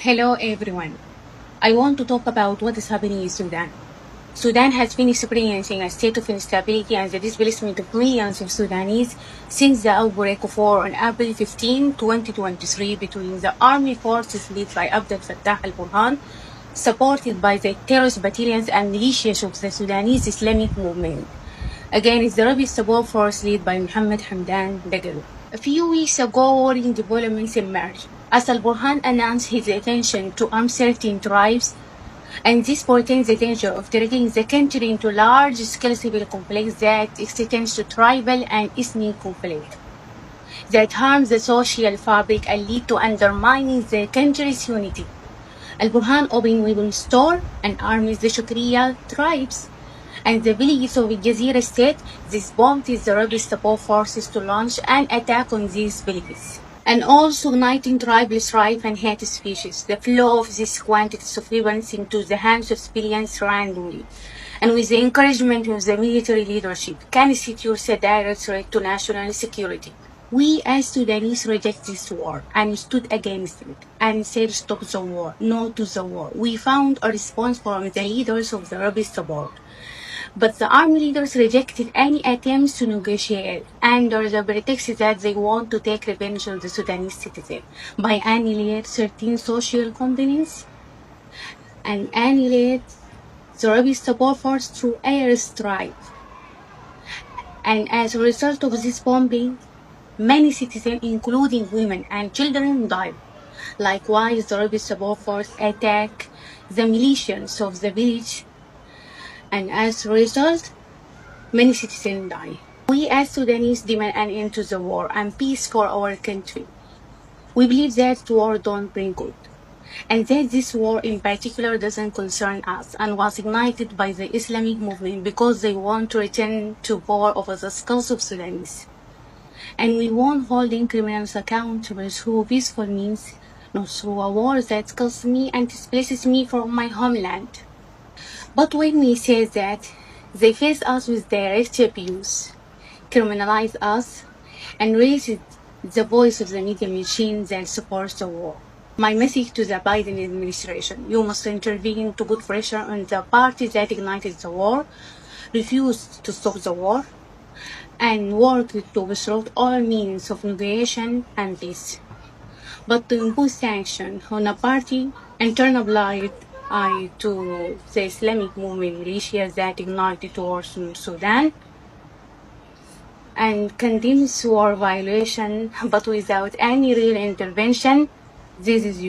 Hello everyone. I want to talk about what is happening in Sudan. Sudan has been experiencing a state of instability and the displacement of millions of Sudanese since the outbreak of war on April 15, 2023 between the army forces led by Abdel Fattah al-Burhan, supported by the terrorist battalions and militias of the Sudanese Islamic movement, against the Rapid Support Force led by Mohammed Hamdan Dagalo. A few weeks ago, worrying developments emerged as Al-Burhan announced his intention to arm certain tribes, and this portends the danger of directing the country into large-scale civil conflicts that extends to tribal and ethnic conflict that harms the social fabric and lead to undermining the country's unity. Al-Burhan opened weapons store and arms the Shukriya tribes and the villages of Jazeera state. This prompted the rebel support forces to launch an attack on these villages, and also igniting tribal strife and hate speeches. The flow of these quantities of weapons into the hands of civilians randomly, and with the encouragement of the military leadership, constitutes a direct threat to national security. We as Sudanese reject this war and stood against it and said stop the war, no to the war. We found a response from the leaders of the rebel support. But the army leaders rejected any attempts to negotiate under the pretext that they want to take revenge on the Sudanese citizen by annihilate certain social components and annihilate the rebel support force through airstrike. And as a result of this bombing, many citizens, including women and children, died. Likewise, the rebel support force attacked the militias of the village, and as a result, many citizens die. We as Sudanese demand an end to the war and peace for our country. We believe that war don't bring good, and that this war in particular doesn't concern us and was ignited by the Islamic movement because they want to return to power over the skulls of Sudanese. And we want holding criminals accountable through peaceful means, not through a war that kills me and displaces me from my homeland. But when we say that, they face us with direct abuse, criminalize us, and raise the voice of the media machine that supports the war. My message to the Biden administration: you must intervene to put pressure on the party that ignited the war, refuse to stop the war, and work to withdraw all means of negotiation and peace. But to impose sanctions on a party and turn a blind eye to the Islamic movement militias that ignited wars in Sudan and condemns war violation but without any real intervention, this is